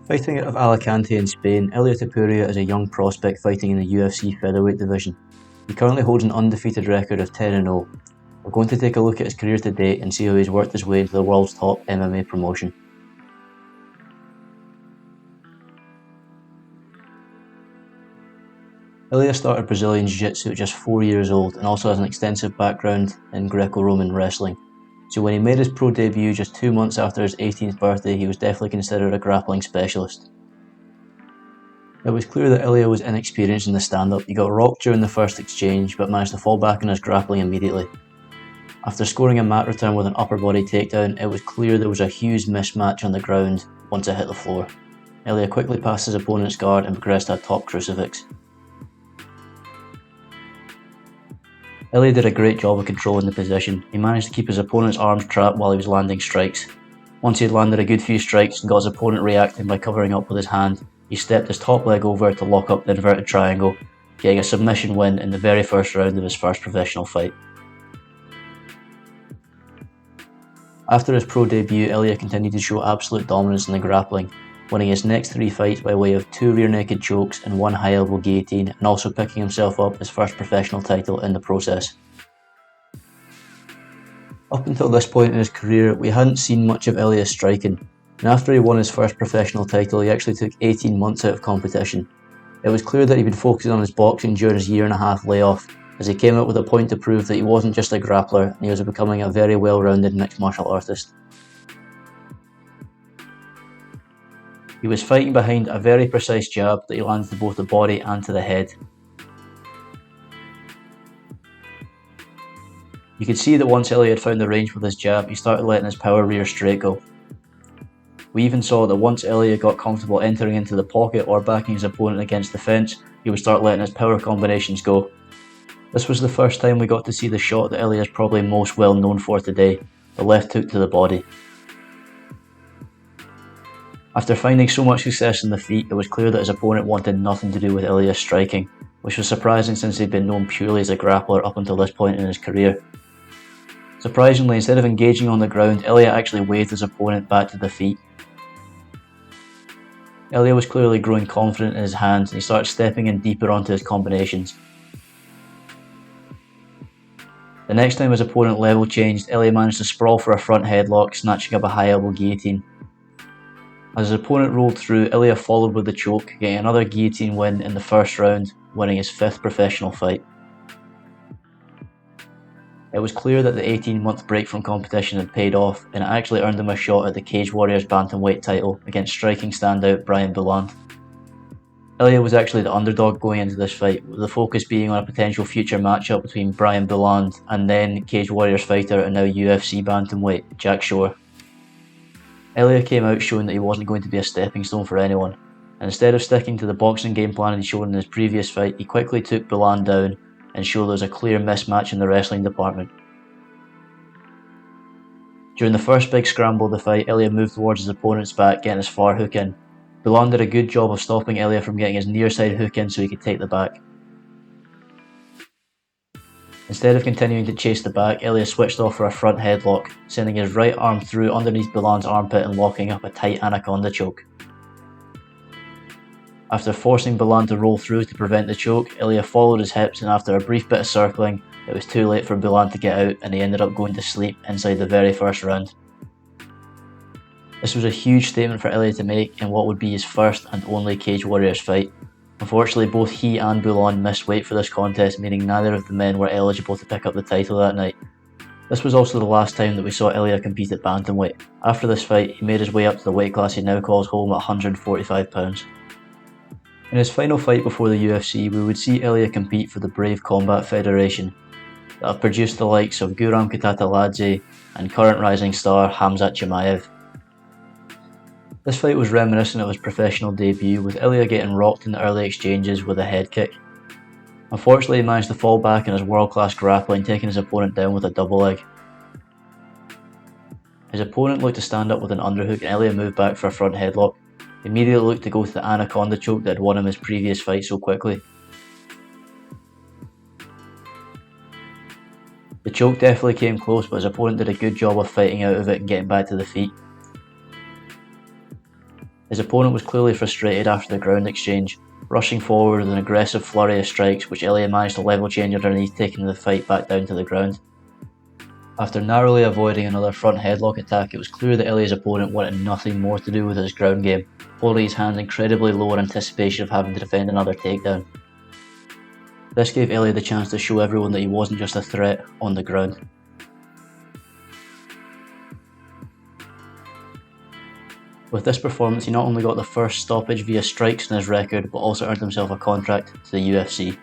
Fighting out of Alicante in Spain, Ilia Topuria is a young prospect fighting in the UFC featherweight division. He currently holds an undefeated record of 10-0. We're going to take a look at his career to date and see how he's worked his way into the world's top MMA promotion. Ilia started Brazilian Jiu-Jitsu at just 4 years old and also has an extensive background in Greco-Roman wrestling. So when he made his pro debut just 2 months after his 18th birthday, he was definitely considered a grappling specialist. It was clear that Ilia was inexperienced in the stand-up. He got rocked during the first exchange, but managed to fall back on his grappling immediately. After scoring a mat return with an upper body takedown, it was clear there was a huge mismatch on the ground once it hit the floor. Ilia quickly passed his opponent's guard and progressed to a top crucifix. Ilia did a great job of controlling the position. He managed to keep his opponent's arms trapped while he was landing strikes. Once he had landed a good few strikes and got his opponent reacting by covering up with his hand, he stepped his top leg over to lock up the inverted triangle, getting a submission win in the very first round of his first professional fight. After his pro debut, Ilia continued to show absolute dominance in the grappling, winning his next 3 fights by way of 2 rear naked chokes and 1 high elbow guillotine, and also picking himself up his first professional title in the process. Up until this point in his career, we hadn't seen much of Ilia striking, and after he won his first professional title, he actually took 18 months out of competition. It was clear that he'd been focusing on his boxing during his 1.5-year layoff, as he came out with a point to prove that he wasn't just a grappler and he was becoming a very well-rounded mixed martial artist. He was fighting behind a very precise jab that he landed to both the body and to the head. You could see that once Ilia had found the range with his jab, he started letting his power rear straight go. We even saw that once Ilia got comfortable entering into the pocket or backing his opponent against the fence, he would start letting his power combinations go. This was the first time we got to see the shot that Ilia is probably most well known for today, the left hook to the body. After finding so much success in the feet, it was clear that his opponent wanted nothing to do with Ilia's striking, which was surprising since he'd been known purely as a grappler up until this point in his career. Surprisingly, instead of engaging on the ground, Ilia actually waved his opponent back to the feet. Ilia was clearly growing confident in his hands and he started stepping in deeper onto his combinations. The next time his opponent level changed, Ilia managed to sprawl for a front headlock, snatching up a high elbow guillotine. As his opponent rolled through, Ilia followed with the choke, getting another guillotine win in the first round, winning his 5th professional fight. It was clear that the 18-month break from competition had paid off, and it actually earned him a shot at the Cage Warriors bantamweight title against striking standout Brian Bouland. Ilia was actually the underdog going into this fight, with the focus being on a potential future matchup between Brian Bouland and then Cage Warriors fighter and now UFC bantamweight Jack Shore. Ilia came out showing that he wasn't going to be a stepping stone for anyone, and instead of sticking to the boxing game plan he'd shown in his previous fight, he quickly took Bouland down and showed there was a clear mismatch in the wrestling department. During the first big scramble of the fight, Ilia moved towards his opponent's back, getting his far hook in. Bouland did a good job of stopping Ilia from getting his near side hook in so he could take the back. Instead of continuing to chase the back, Ilia switched off for a front headlock, sending his right arm through underneath Bouland's armpit and locking up a tight anaconda choke. After forcing Bouland to roll through to prevent the choke, Ilia followed his hips, and after a brief bit of circling, it was too late for Bouland to get out and he ended up going to sleep inside the very first round. This was a huge statement for Ilia to make in what would be his first and only Cage Warriors fight. Unfortunately, both he and Bouland missed weight for this contest, meaning neither of the men were eligible to pick up the title that night. This was also the last time that we saw Ilia compete at bantamweight. After this fight, he made his way up to the weight class he now calls home at 145 pounds. In his final fight before the UFC, we would see Ilia compete for the Brave Combat Federation, that have produced the likes of Guram Kutateladze and current rising star Khamzat Chimaev. This fight was reminiscent of his professional debut, with Ilia getting rocked in the early exchanges with a head kick. Unfortunately, he managed to fall back in his world-class grappling, taking his opponent down with a double leg. His opponent looked to stand up with an underhook and Ilia moved back for a front headlock. He immediately looked to go to the anaconda choke that had won him his previous fight so quickly. The choke definitely came close, but his opponent did a good job of fighting out of it and getting back to the feet. His opponent was clearly frustrated after the ground exchange, rushing forward with an aggressive flurry of strikes which Ilia managed to level change underneath, taking the fight back down to the ground. After narrowly avoiding another front headlock attack, it was clear that Ilia's opponent wanted nothing more to do with his ground game, holding his hands incredibly low in anticipation of having to defend another takedown. This gave Ilia the chance to show everyone that he wasn't just a threat on the ground. With this performance, he not only got the first stoppage via strikes in his record, but also earned himself a contract to the UFC.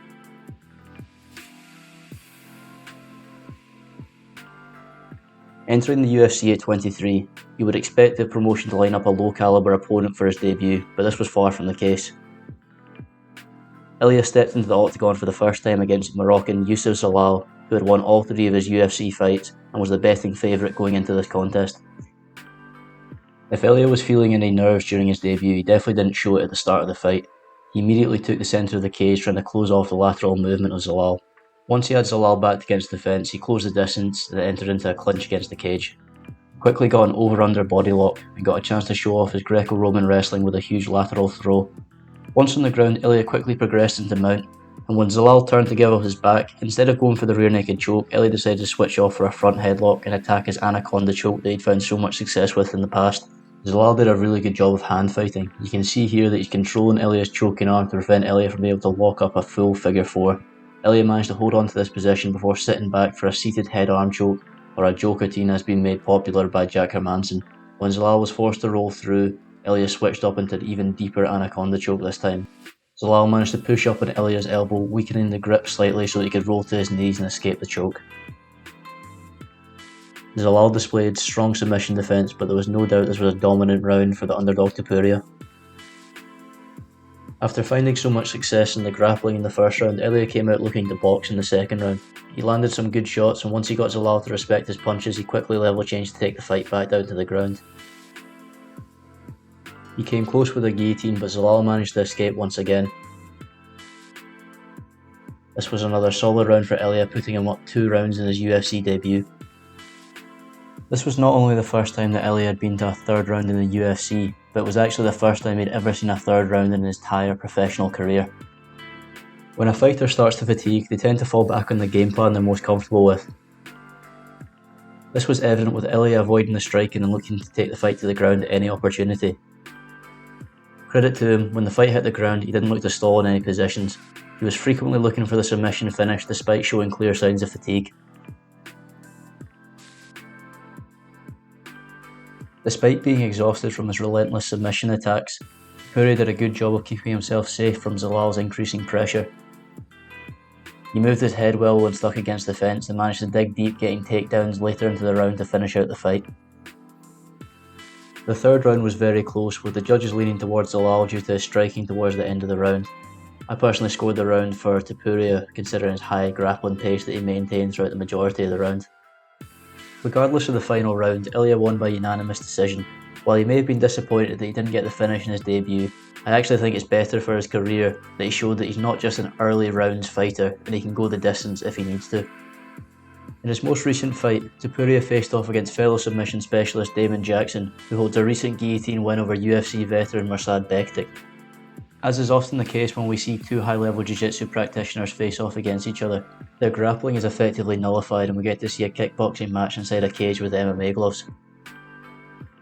Entering the UFC at 23, you would expect the promotion to line up a low-caliber opponent for his debut, but this was far from the case. Ilia stepped into the octagon for the first time against Moroccan Youssef Zalal, who had won all 3 of his UFC fights and was the betting favourite going into this contest. If Ilia was feeling any nerves during his debut, he definitely didn't show it at the start of the fight. He immediately took the centre of the cage, trying to close off the lateral movement of Zalal. Once he had Zalal backed against the fence, he closed the distance and entered into a clinch against the cage. He quickly got an over-under body lock and got a chance to show off his Greco-Roman wrestling with a huge lateral throw. Once on the ground, Ilia quickly progressed into mount, and when Zalal turned to give up his back, instead of going for the rear naked choke, Ilia decided to switch off for a front headlock and attack his anaconda choke that he'd found so much success with in the past. Zalal did a really good job of hand fighting. You can see here that he's controlling Ilia's choking arm to prevent Ilia from being able to lock up a full figure 4. Ilia managed to hold on to this position before sitting back for a seated head arm choke, or a jokotine as being made popular by Jack Hermanson. When Zalal was forced to roll through, Ilia switched up into an even deeper anaconda choke this time. Zalal managed to push up on Ilia's elbow, weakening the grip slightly so that he could roll to his knees and escape the choke. Zalal displayed strong submission defense, but there was no doubt this was a dominant round for the underdog Topuria. After finding so much success in the grappling in the first round, Ilia came out looking to box in the second round. He landed some good shots, and once he got Zalal to respect his punches, he quickly level changed to take the fight back down to the ground. He came close with a guillotine, but Zalal managed to escape once again. This was another solid round for Ilia, putting him up 2 rounds in his UFC debut. This was not only the first time that Ilia had been to a third round in the UFC, but it was actually the first time he'd ever seen a third round in his entire professional career. When a fighter starts to fatigue, they tend to fall back on the game plan they're most comfortable with. This was evident with Ilia avoiding the striking and looking to take the fight to the ground at any opportunity. Credit to him, when the fight hit the ground, he didn't look to stall in any positions. He was frequently looking for the submission finish despite showing clear signs of fatigue. Despite being exhausted from his relentless submission attacks, Topuria did a good job of keeping himself safe from Zalal's increasing pressure. He moved his head well when stuck against the fence and managed to dig deep, getting takedowns later into the round to finish out the fight. The third round was very close, with the judges leaning towards Zalal due to his striking towards the end of the round. I personally scored the round for Topuria, considering his high grappling pace that he maintained throughout the majority of the round. Regardless of the final round, Ilia won by unanimous decision. While he may have been disappointed that he didn't get the finish in his debut, I actually think it's better for his career that he showed that he's not just an early rounds fighter and he can go the distance if he needs to. In his most recent fight, Topuria faced off against fellow submission specialist Damon Jackson, who holds a recent guillotine win over UFC veteran Mirsad Bektik. As is often the case when we see 2 high-level jiu-jitsu practitioners face off against each other, their grappling is effectively nullified and we get to see a kickboxing match inside a cage with MMA gloves.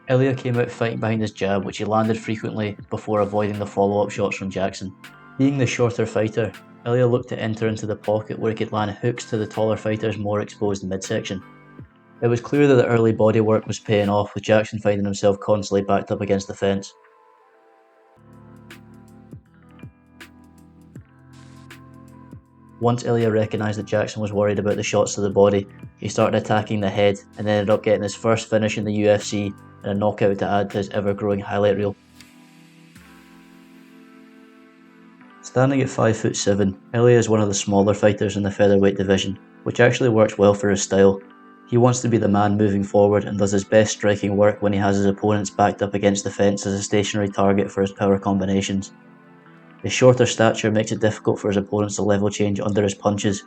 Ilia came out fighting behind his jab, which he landed frequently before avoiding the follow-up shots from Jackson. Being the shorter fighter, Ilia looked to enter into the pocket where he could land hooks to the taller fighter's more exposed midsection. It was clear that the early bodywork was paying off, with Jackson finding himself constantly backed up against the fence. Once Ilia recognised that Jackson was worried about the shots to the body, he started attacking the head and ended up getting his first finish in the UFC and a knockout to add to his ever-growing highlight reel. Standing at 5'7", Ilia is one of the smaller fighters in the featherweight division, which actually works well for his style. He wants to be the man moving forward and does his best striking work when he has his opponents backed up against the fence as a stationary target for his power combinations. His shorter stature makes it difficult for his opponents to level change under his punches,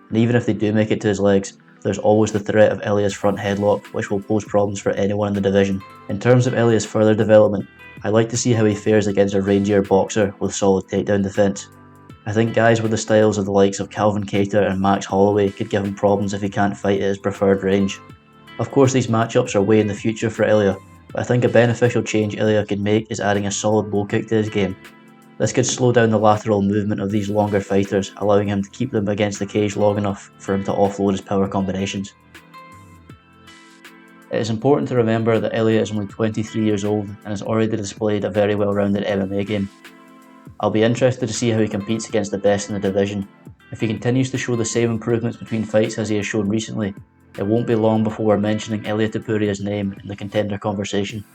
and even if they do make it to his legs, there's always the threat of Ilia's front headlock, which will pose problems for anyone in the division. In terms of Ilia's further development, I'd like to see how he fares against a rangier boxer with solid takedown defense. I think guys with the styles of the likes of Calvin Kattar and Max Holloway could give him problems if he can't fight at his preferred range. Of course, these matchups are way in the future for Ilia, but I think a beneficial change Ilia could make is adding a solid low kick to his game. This could slow down the lateral movement of these longer fighters, allowing him to keep them against the cage long enough for him to offload his power combinations. It is important to remember that Ilia is only 23 years old and has already displayed a very well-rounded MMA game. I'll be interested to see how he competes against the best in the division. If he continues to show the same improvements between fights as he has shown recently, it won't be long before we're mentioning Ilia Topuria's name in the contender conversation.